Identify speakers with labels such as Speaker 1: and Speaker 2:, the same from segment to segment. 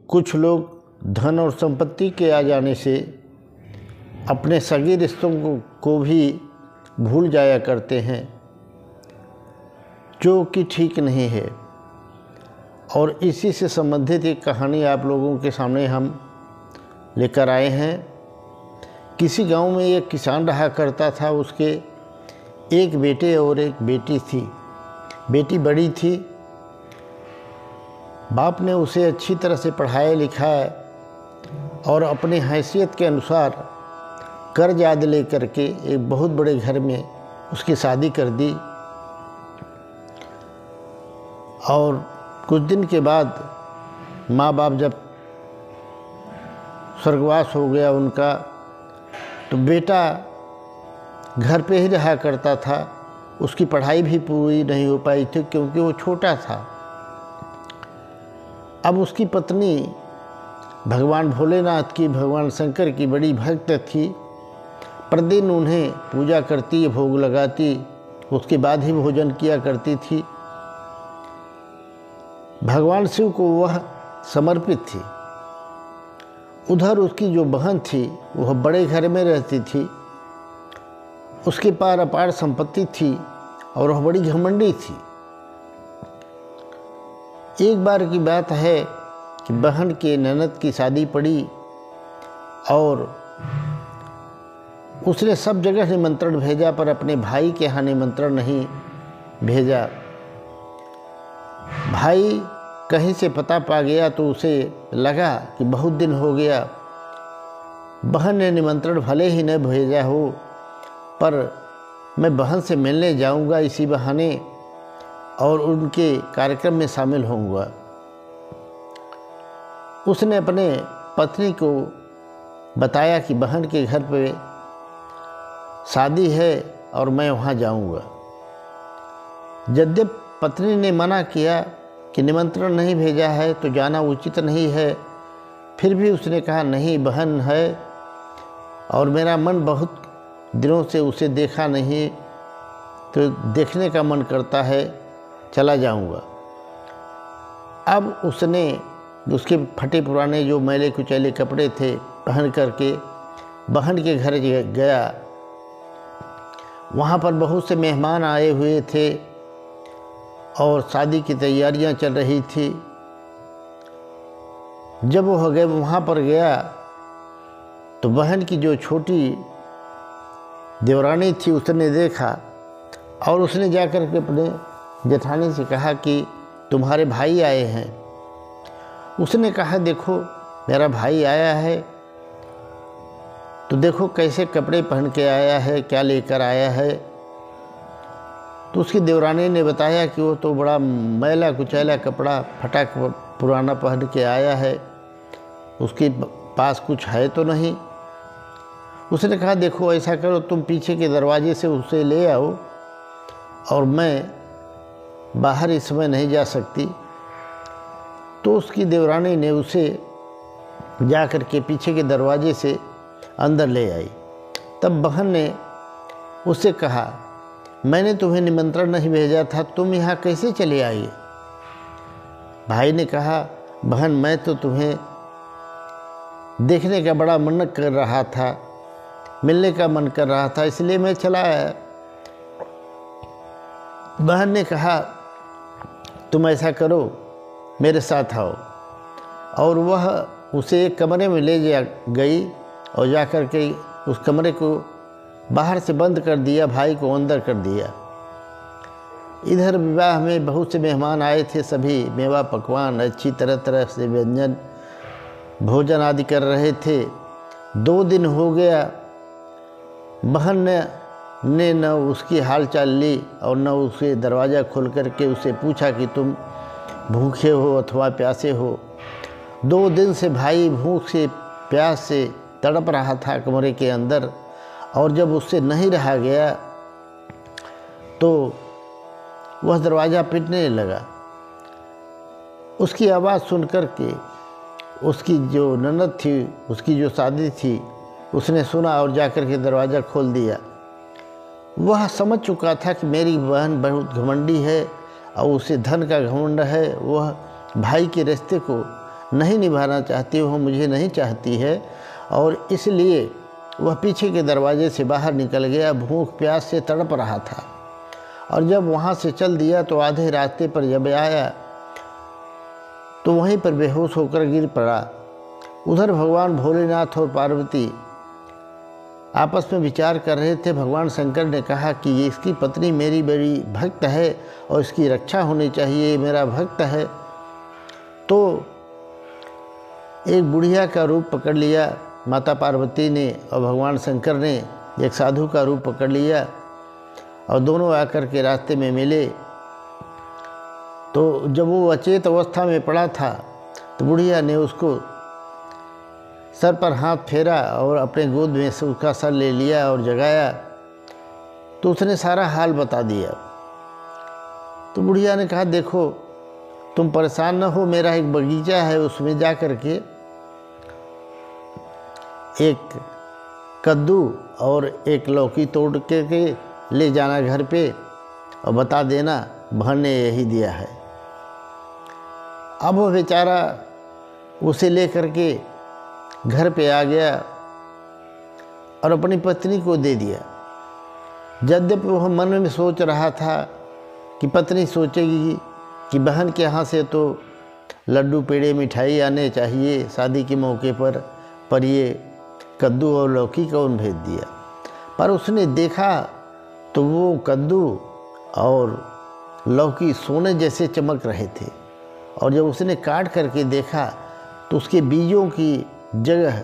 Speaker 1: कुछ लोग धन और संपत्ति के आ जाने से अपने सगे रिश्तों को भी भूल जाया करते हैं, जो कि ठीक नहीं है। और इसी से संबंधित एक कहानी आप लोगों के सामने हम लेकर आए हैं। किसी गांव में एक किसान रहा करता था। उसके एक बेटे और एक बेटी थी। बेटी बड़ी थी। बाप ने उसे अच्छी तरह से पढ़ाया लिखाया और अपनी हैसियत के अनुसार कर्ज आदि लेकर के एक बहुत बड़े घर में उसकी शादी कर दी। और कुछ दिन के बाद माँ बाप जब स्वर्गवास हो गया उनका, तो बेटा घर पे ही रहा करता था। उसकी पढ़ाई भी पूरी नहीं हो पाई थी क्योंकि वो छोटा था। अब उसकी पत्नी भगवान भोलेनाथ की, भगवान शंकर की बड़ी भक्त थी। प्रतिदिन उन्हें पूजा करती, भोग लगाती, उसके बाद ही भोजन किया करती थी। भगवान शिव को वह समर्पित थी। उधर उसकी जो बहन थी वह बड़े घर में रहती थी। उसके पास अपार संपत्ति थी और वह बड़ी घमंडी थी। एक बार की बात है कि बहन के ननद की शादी पड़ी और उसने सब जगह निमंत्रण भेजा, पर अपने भाई के यहाँ निमंत्रण नहीं भेजा। भाई कहीं से पता पा गया तो उसे लगा कि बहुत दिन हो गया, बहन ने निमंत्रण भले ही न भेजा हो, पर मैं बहन से मिलने जाऊंगा इसी बहाने और उनके कार्यक्रम में शामिल होऊंगा। उसने अपने पत्नी को बताया कि बहन के घर पे शादी है और मैं वहाँ जाऊंगा। यद्यपि पत्नी ने मना किया कि निमंत्रण नहीं भेजा है तो जाना उचित नहीं है, फिर भी उसने कहा नहीं, बहन है और मेरा मन बहुत दिनों से उसे देखा नहीं, तो देखने का मन करता है, चला जाऊंगा। अब उसने उसके फटे पुराने जो मैले कुचैले कपड़े थे पहन करके बहन के घर गया। वहाँ पर बहुत से मेहमान आए हुए थे और शादी की तैयारियां चल रही थी। जब वो वहाँ पर गया तो बहन की जो छोटी देवरानी थी उसने देखा और उसने जाकर के अपने जेठानी से कहा कि तुम्हारे भाई आए हैं। उसने कहा देखो मेरा भाई आया है तो देखो कैसे कपड़े पहन के आया है, क्या लेकर आया है। तो उसकी देवरानी ने बताया कि वो तो बड़ा मैला कुचैला कपड़ा फटा पुराना पहन के आया है, उसके पास कुछ है तो नहीं। उसने कहा देखो ऐसा करो, तुम पीछे के दरवाजे से उसे ले आओ और मैं बाहर इस समय नहीं जा सकती। तो उसकी देवरानी ने उसे जा कर के पीछे के दरवाजे से अंदर ले आई। तब बहन ने उससे कहा मैंने तुम्हें निमंत्रण नहीं भेजा था, तुम यहाँ कैसे चले आई। भाई ने कहा बहन मैं तो तुम्हें देखने का बड़ा मन कर रहा था, मिलने का मन कर रहा था, इसलिए मैं चला आया। बहन ने कहा तुम ऐसा करो मेरे साथ आओ, और वह उसे एक कमरे में ले जा गई और जा कर के उस कमरे को बाहर से बंद कर दिया, भाई को अंदर कर दिया। इधर विवाह में बहुत से मेहमान आए थे, सभी मेवा पकवान अच्छी तरह तरह से व्यंजन भोजन आदि कर रहे थे। 2 दिन हो गया, बहन ने न उसकी हाल चाल ली और न उसे दरवाज़ा खोल करके उसे पूछा कि तुम भूखे हो अथवा प्यासे हो। 2 दिन से भाई भूख से प्यास से तड़प रहा था कमरे के अंदर, और जब उससे नहीं रहा गया तो वह दरवाज़ा पीटने लगा। उसकी आवाज़ सुन कर के उसकी जो ननद थी, उसकी जो शादी थी, उसने सुना और जाकर के दरवाज़ा खोल दिया। वह समझ चुका था कि मेरी बहन बहुत घमंडी है और उसे धन का घमंड है। वह भाई के रिश्ते को नहीं निभाना चाहती, वह मुझे नहीं चाहती है, और इसलिए वह पीछे के दरवाजे से बाहर निकल गया। भूख प्यास से तड़प रहा था, और जब वहाँ से चल दिया तो आधे रास्ते पर जब आया तो वहीं पर बेहोश होकर गिर पड़ा। उधर भगवान भोलेनाथ और पार्वती आपस में विचार कर रहे थे। भगवान शंकर ने कहा कि ये इसकी पत्नी मेरी बड़ी भक्त है और इसकी रक्षा होनी चाहिए, ये मेरा भक्त है। तो एक बुढ़िया का रूप पकड़ लिया माता पार्वती ने, और भगवान शंकर ने एक साधु का रूप पकड़ लिया, और दोनों आकर के रास्ते में मिले। तो जब वो अचेत अवस्था में पड़ा था तो बुढ़िया ने उसको सर पर हाथ फेरा और अपने गोद में से उसका सर ले लिया और जगाया। तो उसने सारा हाल बता दिया। तो बुढ़िया ने कहा, देखो तुम परेशान न हो, मेरा एक बगीचा है, उसमें जा कर के एक कद्दू और एक लौकी तोड़ के ले जाना घर पे और बता देना बहन ने यही दिया है। अब वो बेचारा उसे ले कर के घर पे आ गया और अपनी पत्नी को दे दिया। यद्यपि वह मन में सोच रहा था कि पत्नी सोचेगी कि बहन के यहाँ से तो लड्डू पेड़े मिठाई आने चाहिए शादी के मौके पर ये कद्दू और लौकी कौन भेज दिया। पर उसने देखा तो वो कद्दू और लौकी सोने जैसे चमक रहे थे, और जब उसने काट करके देखा तो उसके बीजों की जगह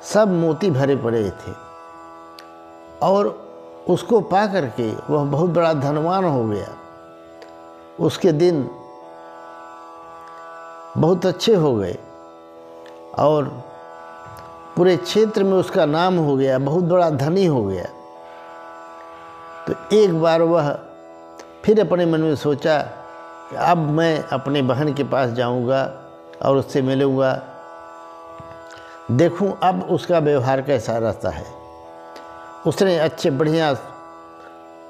Speaker 1: सब मोती भरे पड़े थे, और उसको पा करके वह बहुत बड़ा धनवान हो गया। उसके दिन बहुत अच्छे हो गए और पूरे क्षेत्र में उसका नाम हो गया, बहुत बड़ा धनी हो गया। तो एक बार वह फिर अपने मन में सोचा कि अब मैं अपने बहन के पास जाऊंगा और उससे मिलूंगा, देखूं अब उसका व्यवहार कैसा रहता है। उसने अच्छे बढ़िया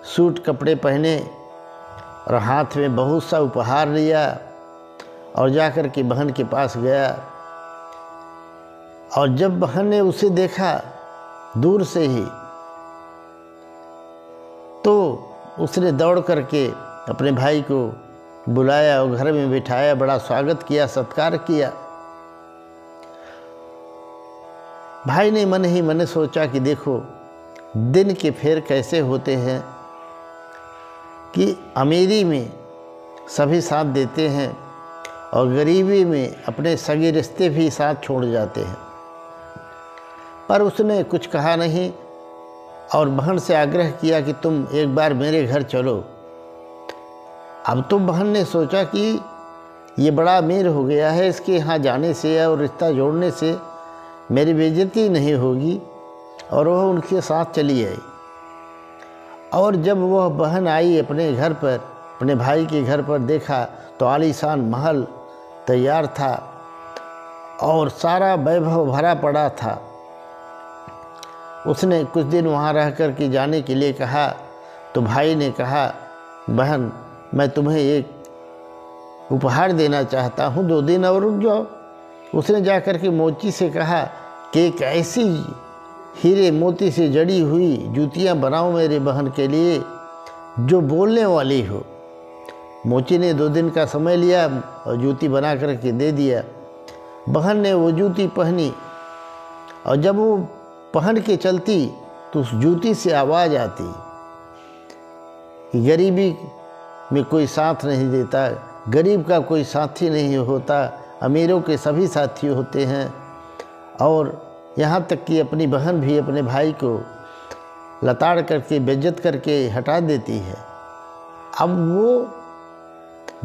Speaker 1: सूट कपड़े पहने और हाथ में बहुत सा उपहार लिया और जाकर के बहन के पास गया। और जब बहन ने उसे देखा दूर से ही तो उसने दौड़ करके अपने भाई को बुलाया और घर में बिठाया, बड़ा स्वागत किया, सत्कार किया। भाई ने मन ही मन सोचा कि देखो दिन के फेर कैसे होते हैं कि अमीरी में सभी साथ देते हैं और गरीबी में अपने सगे रिश्ते भी साथ छोड़ जाते हैं। पर उसने कुछ कहा नहीं और बहन से आग्रह किया कि तुम एक बार मेरे घर चलो। अब तो बहन ने सोचा कि ये बड़ा अमीर हो गया है, इसके यहाँ जाने से और रिश्ता जोड़ने से मेरी बेइज्जती नहीं होगी, और वह उनके साथ चली आई। और जब वह बहन आई अपने घर पर, अपने भाई के घर पर, देखा तो आलीशान महल तैयार था और सारा वैभव भरा पड़ा था। उसने कुछ दिन वहाँ रह कर के जाने के लिए कहा तो भाई ने कहा, बहन मैं तुम्हें एक उपहार देना चाहता हूँ, 2 दिन और रुक जाओ। उसने जाकर के मोची से कहा कि एक ऐसी हीरे मोती से जड़ी हुई जूतियाँ बनाओ मेरे बहन के लिए जो बोलने वाली हो। मोची ने 2 दिन का समय लिया और जूती बना करके दे दिया। बहन ने वो जूती पहनी और जब वो पहन के चलती तो उस जूती से आवाज़ आती कि गरीबी में कोई साथ नहीं देता, गरीब का कोई साथी नहीं होता, अमीरों के सभी साथी होते हैं। और यहाँ तक कि अपनी बहन भी अपने भाई को लताड़ करके बेइज्जत करके हटा देती है। अब वो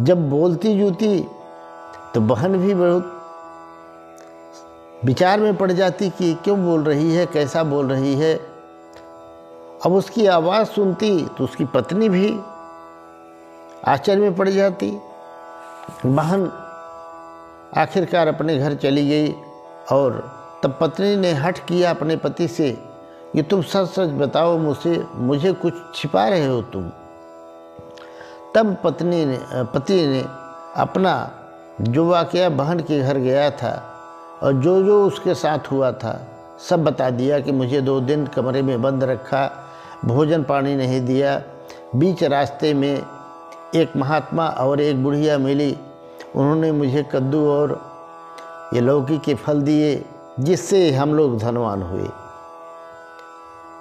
Speaker 1: जब बोलती जूती तो बहन भी बहुत विचार में पड़ जाती कि क्यों बोल रही है, कैसा बोल रही है। अब उसकी आवाज़ सुनती तो उसकी पत्नी भी आश्चर्य में पड़ जाती। बहन आखिरकार अपने घर चली गई और तब पत्नी ने हठ किया अपने पति से कि तुम सच सच बताओ मुझे कुछ छिपा रहे हो तुम। तब पति ने अपना जो वाक़या बहन के घर गया था और जो जो उसके साथ हुआ था सब बता दिया कि मुझे 2 दिन कमरे में बंद रखा, भोजन पानी नहीं दिया। बीच रास्ते में एक महात्मा और एक बुढ़िया मिली, उन्होंने मुझे कद्दू और ये लौकी के फल दिए, जिससे हम लोग धनवान हुए।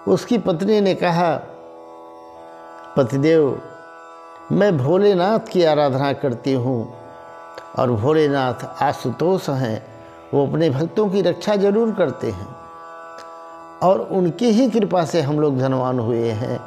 Speaker 1: उसकी पत्नी ने कहा, पतिदेव, मैं भोलेनाथ की आराधना करती हूँ और भोलेनाथ आशुतोष हैं, वो अपने भक्तों की रक्षा जरूर करते हैं और उनकी ही कृपा से हम लोग धनवान हुए हैं।